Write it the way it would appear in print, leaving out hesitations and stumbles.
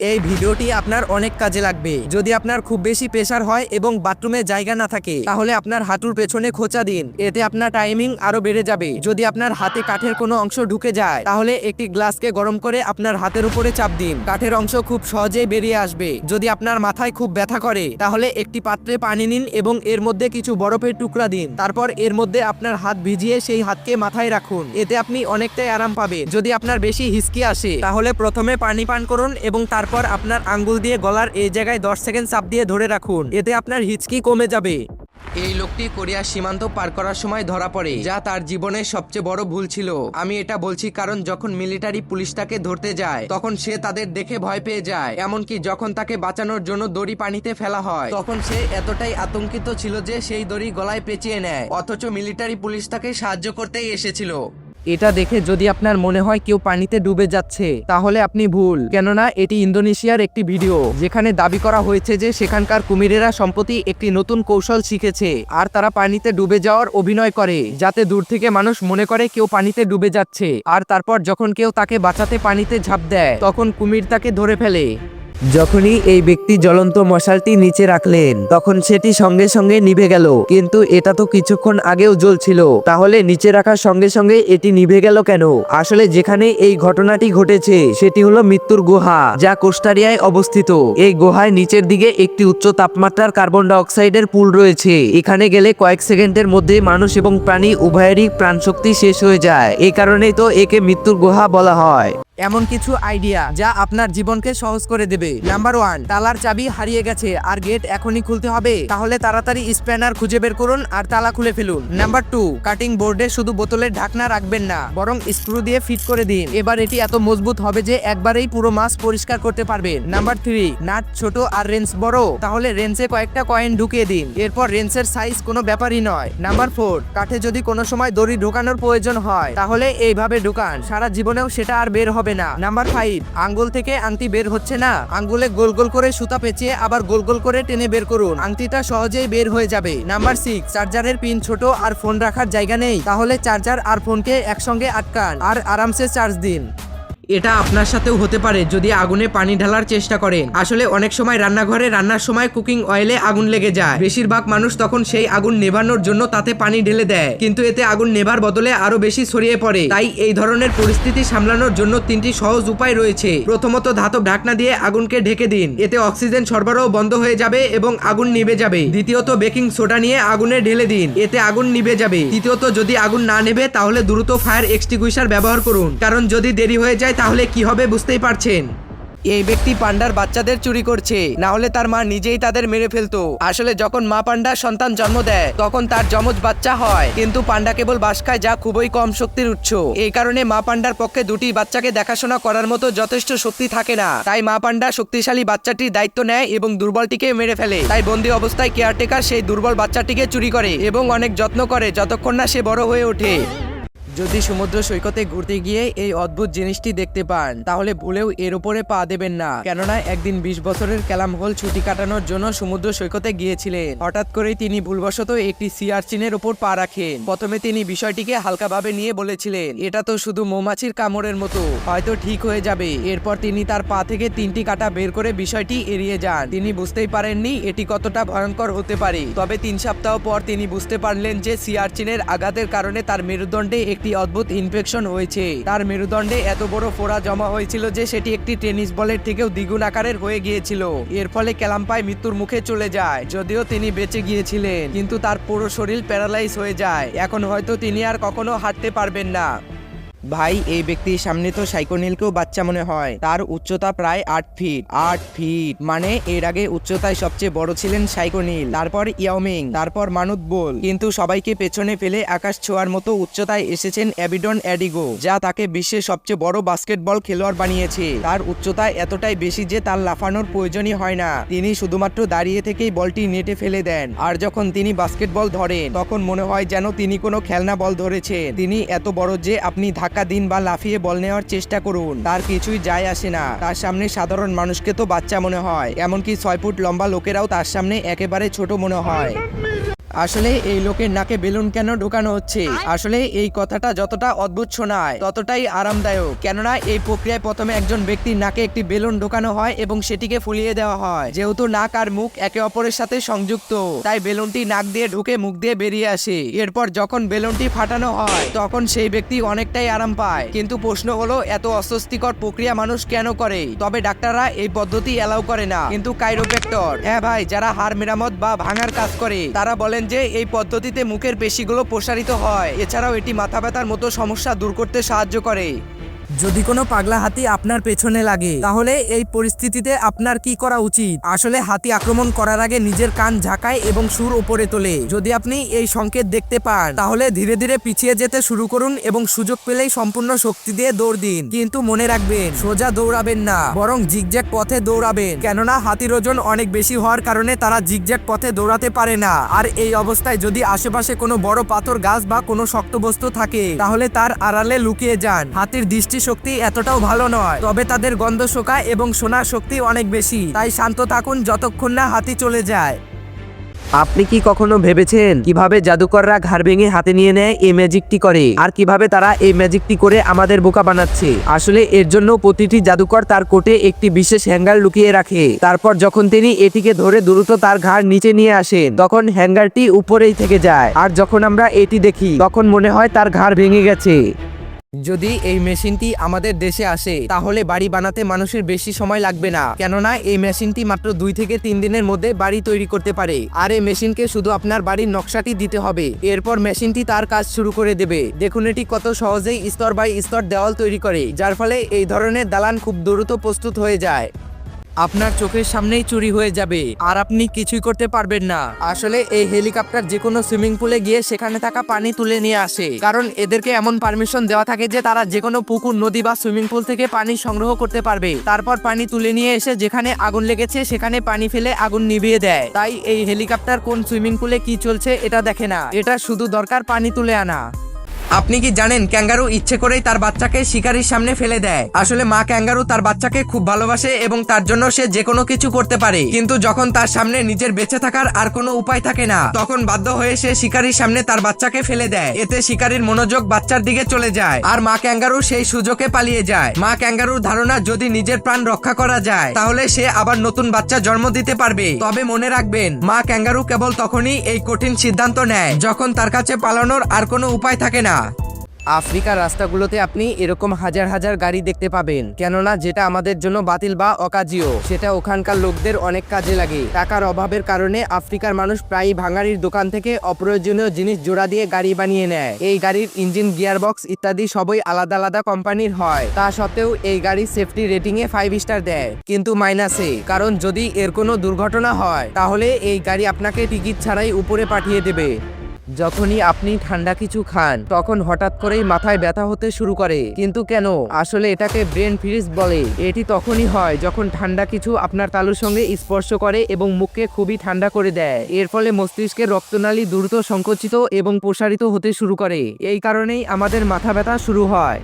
এই ভিডিওটি আপনার অনেক কাজে লাগবে। যদি আপনার খুব বেশি প্রেসার হয় এবং বাথরুমে জায়গা না থাকে তাহলে আপনার হাঁটুর পেছনে খোঁচা দিন, এতে আপনার টাইমিং আরো বেড়ে যাবে। যদি আপনার হাতে কাঠের কোনো অংশ ঢুকে যায় তাহলে একটি গ্লাসকে গরম করে আপনার হাতের উপরে চাপ দিন, কাঠের অংশ খুব সহজেই বেরিয়ে আসবে। যদি আপনার মাথায় খুব ব্যথা করে তাহলে একটি পাত্রে পানি নিন এবং এর মধ্যে কিছু বরফের টুকরা দিন, তারপর এর মধ্যে আপনার হাত ভিজিয়ে সেই হাতকে মাথায় রাখুন, এতে আপনি অনেকটাই আরাম পাবেন। যদি আপনার বেশি হিসকি আসে তাহলে প্রথমে পানি পান করুন এবং তারপর আপনার আঙ্গুল দিয়ে গলার এই জায়গায় 10 সেকেন্ড চাপ দিয়ে ধরে রাখুন, এতে আপনার হিচকি কমে যাবে। এই লোকটি কোরিয়ার সীমান্ত পার করার সময় ধরা পড়ে, যা তার জীবনের সবচেয়ে বড় ভুল ছিল। আমি এটা বলছি কারণ যখন মিলিটারি পুলিশ তাকে ধরতে যায় তখন সে তাদের দেখে ভয় পেয়ে যায়, এমনকি যখন তাকে বাঁচানোর জন্য দড়ি পানিতে ফেলা হয় তখন সে এতটাই আতঙ্কিত ছিল যে সেই দড়ি গলায় পেঁচিয়ে নেয়, অথচ মিলিটারি পুলিশ তাকে সাহায্য করতেই এসেছিল। এটা দেখে যদি আপনার মনে হয় কেউ পানিতে ডুবে যাচ্ছে তাহলে আপনি ভুল, কেননা এটি ইন্দোনেশিয়ার একটি ভিডিও যেখানে দাবি করা হয়েছে যে সেখানকার কুমিরেরা সম্প্রতি একটি নতুন কৌশল শিখেছে আর তারা পানিতে ডুবে যাওয়ার অভিনয় করে, যাতে দূর থেকে মানুষ মনে করে কেউ পানিতে ডুবে যাচ্ছে, আর তারপর যখন কেউ তাকে বাঁচাতে পানিতে ঝাঁপ দেয় তখন কুমির তাকে ধরে ফেলে। যখনই এই ব্যক্তি জ্বলন্ত মশালটি নিচে রাখলেন তখন সেটি সঙ্গে সঙ্গে নিভে গেল, কিন্তু এটা তো কিছুক্ষণ আগেও জ্বলছিল, তাহলে নিচে রাখার সঙ্গে সঙ্গে এটি নিভে গেল কেন? আসলে যেখানে এই ঘটনাটি ঘটেছে সেটি হলো মৃত্যুর গুহা, যা কোস্টারিয়ায় অবস্থিত। এই গুহায় নিচের দিকে একটি উচ্চ তাপমাত্রার কার্বন ডাই অক্সাইডের পুল রয়েছে। এখানে গেলে কয়েক সেকেন্ডের মধ্যে মানুষ এবং প্রাণী উভয়েরই প্রাণশক্তি শেষ হয়ে যায়, এই কারণেই তো একে মৃত্যুর গুহা বলা হয়। এমন কিছু আইডিয়া যা আপনার জীবনকে সহজ করে দেবে। নাম্বার 1, তালার চাবি হারিয়ে গেছে আর গেট এখনই খুলতে হবে, তাহলে তাড়াতাড়ি স্প্যানার খুঁজে বের করুন আর তালা খুলে ফেলুন। নাম্বার 2, কাটিং বোর্ডে শুধু বোতলের ঢাকনা রাখবেন না, বরং স্ক্রু দিয়ে ফিট করে দিন। এবার এটি এত মজবুত হবে যে একবারেই পুরো মাছ পরিষ্কার করতে পারবেন। নাম্বার 3, নাট ছোট আর রেঞ্চ বড়, তাহলে রেঞ্চে কয়েকটা কয়েন ঢুকিয়ে দিন, এরপর রেঞ্চের সাইজ কোনো ব্যাপারই নয়। নাম্বার 4, কাঠে যদি কোনো সময় দড়ি ঢোকানোর প্রয়োজন হয় তাহলে এইভাবে ঢোকান, সারা জীবনেও সেটা আর বের হবে না। নাম্বার 5, আঙ্গুল থেকে আংটি বের হচ্ছে না, আঙ্গুলে গোল গোল করে সুতা পেঁচিয়ে আবার গোল গোল করে টেনে বের করুন, আংটিটা সহজেই বের হয়ে যাবে। নাম্বার 6, চার্জারের পিন ছোট আর ফোন রাখার জায়গা নেই, তাহলে চার্জার আর ফোনকে একসঙ্গে আটকান আর আরামসে চার্জ দিন। এটা আপনার সাথেও হতে পারে যদি আগুনে পানি ঢালার চেষ্টা করেন। আসলে অনেক সময় রান্নাঘরে রান্নার সময় কুকিং অয়েলে আগুন লেগে যায়, বেশিরভাগ মানুষ তখন সেই আগুন নেভানোর জন্য তাতে পানি ঢেলে দেয়, কিন্তু এতে আগুন নেভার বদলে আরো বেশি ছড়িয়ে পড়ে। তাই এই ধরনের পরিস্থিতি সামলানোর জন্য 3টি সহজ উপায় রয়েছে। প্রথমত, ধাতব ঢাকনা দিয়ে আগুনকে ঢেকে দিন, এতে অক্সিজেন সরবরাহ বন্ধ হয়ে যাবে এবং আগুন নিভে যাবে। দ্বিতীয়ত, বেকিং সোডা নিয়ে আগুনে ঢেলে দিন, এতে আগুন নিভে যাবে। তৃতীয়ত, যদি আগুন না নেভে তাহলে দ্রুত ফায়ার এক্সটিংগুইশার ব্যবহার করুন, কারণ যদি দেরি হয়ে যায় তাহলে কি হবে বুঝতেই পারছেন। এই ব্যক্তি পান্ডার বাচ্চাদের চুরি করছে, না হলে তার মা নিজেই তাদের মেরে ফেলতো। আসলে যখন মা পান্ডা সন্তান জন্ম দেয় তখন তার যমজ বাচ্চা হয়, কিন্তু পান্ডা কেবল বাস খায়, যা খুবই কম শক্তির উৎস। এই কারণে মা পান্ডার পক্ষে দুটি বাচ্চাকে দেখাশোনা করার মতো যথেষ্ট শক্তি থাকে না, তাই মা পান্ডা শক্তিশালী বাচ্চাটির দায়িত্ব নেয় এবং দুর্বলটিকে মেরে ফেলে। তাই বন্দি অবস্থায় কেয়ারটেকার সেই দুর্বল বাচ্চাটিকে চুরি করে এবং অনেক যত্ন করে যতক্ষণ না সে বড় হয়ে ওঠে। যদি সমুদ্র সৈকতে ঘুরতে গিয়ে এই অদ্ভুত জিনিসটি দেখতে পান তাহলে ভুলেও এর উপরে পা দেবেন না, কেননা একদিন 20 বছরের ক্যালাম হোল ছুটি কাটানোর জন্য সমুদ্র সৈকতে গিয়েছিলেন। হঠাৎ করেই তিনি ভুলবশত একটি সি আর্চিনের উপর পা রাখেন। প্রথমে তিনি বিষয়টিকে হালকাভাবে নিয়ে বলেছিলেন, এটা তো শুধু মৌমাছির কামড়ের মতো, হয়তো ঠিক হয়ে যাবে। এরপর তিনি তার পা থেকে 3টি কাঁটা বের করে বিষয়টি এড়িয়ে যান। তিনি বুঝতেই পারেননি এটি কতটা ভয়ঙ্কর হতে পারে। তবে 3 সপ্তাহ পর তিনি বুঝতে পারলেন যে সি আর্চিনের আঘাতের কারণে তার মেরুদণ্ডে একটি অদ্ভুত ইনফেকশন হয়েছে। তার মেরুদণ্ডে এত বড় ফোড়া জমা হয়েছিল যে সেটি একটি টেনিস বলের থেকেও দ্বিগুণ আকারের হয়ে গিয়েছিল। এর ফলে ক্যালাম্পাই মৃত্যুর মুখে চলে যায়। যদিও তিনি বেঁচে গিয়েছিলেন, কিন্তু তার পুরো শরীর প্যারালাইজ হয়ে যায়। এখন হয়তো তিনি আর কখনো হাঁটতে পারবেন না। ভাই, এই ব্যক্তির সামনে তো সাইকোনিলকেও বাচ্চা মনে হয়। তার উচ্চতা প্রায় 8 ফিট। 8 ফিট মানে এর আগে উচ্চতায় সবচেয়ে বড় ছিলেন সাইকোনিল, তারপর ইয়াওমিং, তারপর মানুত বোল, কিন্তু সবাইকে পেছনে ফেলে আকাশ ছোঁয়ার মতো উচ্চতায় এসেছেন অ্যাবিডন অ্যাডিগো, যা তাকে বিশ্বের সবচেয়ে বড় বাস্কেটবল খেলোয়াড় বানিয়েছে। তার উচ্চতা এতটাই বেশি যে তার লাফানোর প্রয়োজনই হয় না, তিনি শুধুমাত্র দাঁড়িয়ে থেকেই বলটি নেটে ফেলে দেন। আর যখন তিনি বাস্কেটবল ধরেন তখন মনে হয় যেন তিনি কোনো খেলনা বল ধরেছেন। তিনি এত বড় যে আপনি ধাক্কা দিন বা লাফিয়ে বল নেওয়ার চেষ্টা করুন, তার কিছুই যায় আসে না। তার সামনে সাধারণ মানুষকে তো বাচ্চা মনে হয়, এমনকি 6 ফুট লম্বা লোকেরাও তার সামনে একেবারে ছোট মনে হয়। আসলে এই লোকের নাকে বেলুন কেন ঢোকানো হচ্ছে? আসলে এই কথাটা যতটা অদ্ভুত শোনায় ততটাই আরামদায়ক, কেননা এই প্রক্রিয়ায় প্রথমে একজন ব্যক্তির নাকে একটি বেলুন ঢোকানো হয় এবং সেটিকে ফুলিয়ে দেওয়া হয়। যেহেতু নাক আর মুখ একে অপরের সাথে সংযুক্ত, তাই বেলুনটি নাক দিয়ে ঢুকে মুখ দিয়ে বেরিয়ে আসে। এরপর যখন বেলুনটি ফাটানো হয় তখন সেই ব্যক্তি অনেকটাই আরাম পায়। কিন্তু প্রশ্ন হলো, এত অস্বস্তিকর প্রক্রিয়া মানুষ কেন করে? তবে ডাক্তাররা এই পদ্ধতি এলাও করে না, কিন্তু কাইরোপ্র্যাক্টর, হ্যাঁ ভাই, যারা হাড় মেরামত বা ভাঙার কাজ করে তারা বলেন যে এই পদ্ধতিতে মুখের পেশিগুলো প্রসারিত হয়। এছাড়াও এটি মাথা ব্যথার মতো সমস্যা দূর করতে সাহায্য করে। যদি কোনো পাগলা হাতি আপনার পেছনে লাগে তাহলে এই পরিস্থিতিতে আপনার কি করা উচিত? আসলে হাতি আক্রমণ করার আগে নিজের কান ঝাঁকায় এবং সুর উপরে তোলে। যদি আপনি এই সংকেত দেখতে পান তাহলে ধীরে ধীরে পিছিয়ে যেতে শুরু করুন এবং সুযোগ পেলেই সম্পূর্ণ শক্তি দিয়ে দৌড় দিন। কিন্তু মনে রাখবেন, সোজা দৌড়াবেন না, বরং জিগজ্যাগ পথে দৌড়াবেন, কেননা হাতির ওজন অনেক বেশি হওয়ার কারণে তারা জিগজ্যাগ পথে দৌড়াতে পারে না। আর এই অবস্থায় যদি আশেপাশে কোনো বড় পাথর, গাছ বা কোনো শক্ত বস্তু থাকে তাহলে তার আড়ালে লুকিয়ে যান। হাতির দৃষ্টি শক্তি এতটাও ভালো নয়, তবে তাদের গন্ধ শোকা এবং শোনার শক্তি অনেক বেশি, তাই শান্ত থাকুন যতক্ষণ না হাতি চলে যায়। আপনি কি কখনো ভেবেছেন কিভাবে জাদুকররা ঘাড় ভেঙে হাতে নিয়ে নেয় এই ম্যাজিকটি করে, আর কিভাবে তারা এই ম্যাজিকটি করে আমাদের বোকা বানাচ্ছে? আসলে এর জন্য প্রতিটি জাদুকর তার কোটে একটি বিশেষ হ্যাঙ্গার লুকিয়ে রাখে। তারপর যখন তিনি এটিকে ধরে দ্রুত তার ঘাড় নিচে নিয়ে আসেন তখন হ্যাঙ্গারটি উপরেই থেকে যায়, আর যখন আমরা এটি দেখি তখন মনে হয় তার ঘাড় ভেঙে গেছে। যদি এই মেশিনটি আমাদের দেশে আসে তাহলে বাড়ি বানাতে মানুষের বেশি সময় লাগবে না, কেননা এই মেশিনটি মাত্র 2 থেকে 3 দিনের মধ্যে বাড়ি তৈরি করতে পারে। আর এই মেশিনকে শুধু আপনার বাড়ির নকশাটি দিতে হবে, এরপর মেশিনটি তার কাজ শুরু করে দেবে। দেখুন এটি কত সহজেই স্তর বাই স্তর দেওয়াল তৈরি করে, যার ফলে এই ধরনের দালান খুব দ্রুত প্রস্তুত হয়ে যায়। আপনার চোখের সামনেই চুরি হয়ে যাবে আর আপনি কিছুই করতে পারবেন না। আসলে এই হেলিকপ্টার যে কোনো সুইমিং পুলে গিয়ে সেখানে থাকা পানি তুলে নিয়ে আসে, কারণ এদেরকে এমন পারমিশন দেওয়া থাকে যে তারা যে কোনো পুকুর, নদী বা সুইমিং পুল থেকে পানি সংগ্রহ করতে পারবে। তারপর পানি তুলে নিয়ে এসে যেখানে আগুন লেগেছে সেখানে পানি ফেলে আগুন নিভিয়ে দেয়। তাই এই হেলিকপ্টার কোন সুইমিং পুলে কি চলছে এটা দেখে না, এটা শুধু দরকার পানি তুলে আনা। আপনি কি জানেন ক্যাঙ্গারু ইচ্ছে করেই তার বাচ্চাকে শিকারীর সামনে ফেলে দেয়? আসলে মা ক্যাঙ্গারু তার বাচ্চাকে খুব ভালোবাসে এবং তার জন্য সে যে কোনো কিছু করতে পারে, কিন্তু যখন তার সামনে নিজের বেঁচে থাকার আর কোনো উপায় থাকে না তখন বাধ্য হয়ে সে শিকারীর সামনে তার বাচ্চাকে ফেলে দেয়। এতে শিকারীর মনোযোগ বাচ্চার দিকে চলে যায় আর মা ক্যাঙ্গারু সেই সুযোগে পালিয়ে যায়। মা ক্যাঙ্গারুর ধারণা যদি নিজের প্রাণ রক্ষা করা যায় তাহলে সে আবার নতুন বাচ্চা জন্ম দিতে পারবে। তবে মনে রাখবেন, মা ক্যাঙ্গারু কেবল তখনই এই কঠিন সিদ্ধান্ত নেয় যখন তার কাছে পালানোর আর কোনো উপায় থাকে না। আফ্রিকার রাস্তাগুলোতে আপনি এরকম হাজার হাজার গাড়ি দেখতে পাবেন, কেননা যেটা আমাদের জন্য বাতিল বা অকাজীয় সেটা ওখানকার লোকদের অনেক কাজে লাগে। টাকার অভাবের কারণে আফ্রিকার মানুষ প্রায়ই ভাঙাড়ির দোকান থেকে অপ্রয়োজনীয় জিনিস জোড়া দিয়ে গাড়ি বানিয়ে নেয়। এই গাড়ির ইঞ্জিন, গিয়ারবক্স ইত্যাদি সবই আলাদা আলাদা কোম্পানির হয়। তা সত্ত্বেও এই গাড়ির সেফটি রেটিংয়ে 5 স্টার দেয়, কিন্তু মাইনাসে, কারণ যদি এর কোনো দুর্ঘটনা হয় তাহলে এই গাড়ি আপনাকে টিকিট ছাড়াই উপরে পাঠিয়ে দেবে। যখনই আপনি ঠান্ডা কিছু খান তখন হঠাৎ করেই মাথায় ব্যথা হতে শুরু করে, কিন্তু কেন? আসলে এটাকে ব্রেন ফ্রিজ বলে। এটি তখনই হয় যখন ঠান্ডা কিছু আপনার তালুর সঙ্গে স্পর্শ করে এবং মুখকে খুবই ঠান্ডা করে দেয়। এর ফলে মস্তিষ্কের রক্তনালী দ্রুত সংকুচিত এবং প্রসারিত হতে শুরু করে। এই কারণেই আমাদের মাথা ব্যথা শুরু হয়।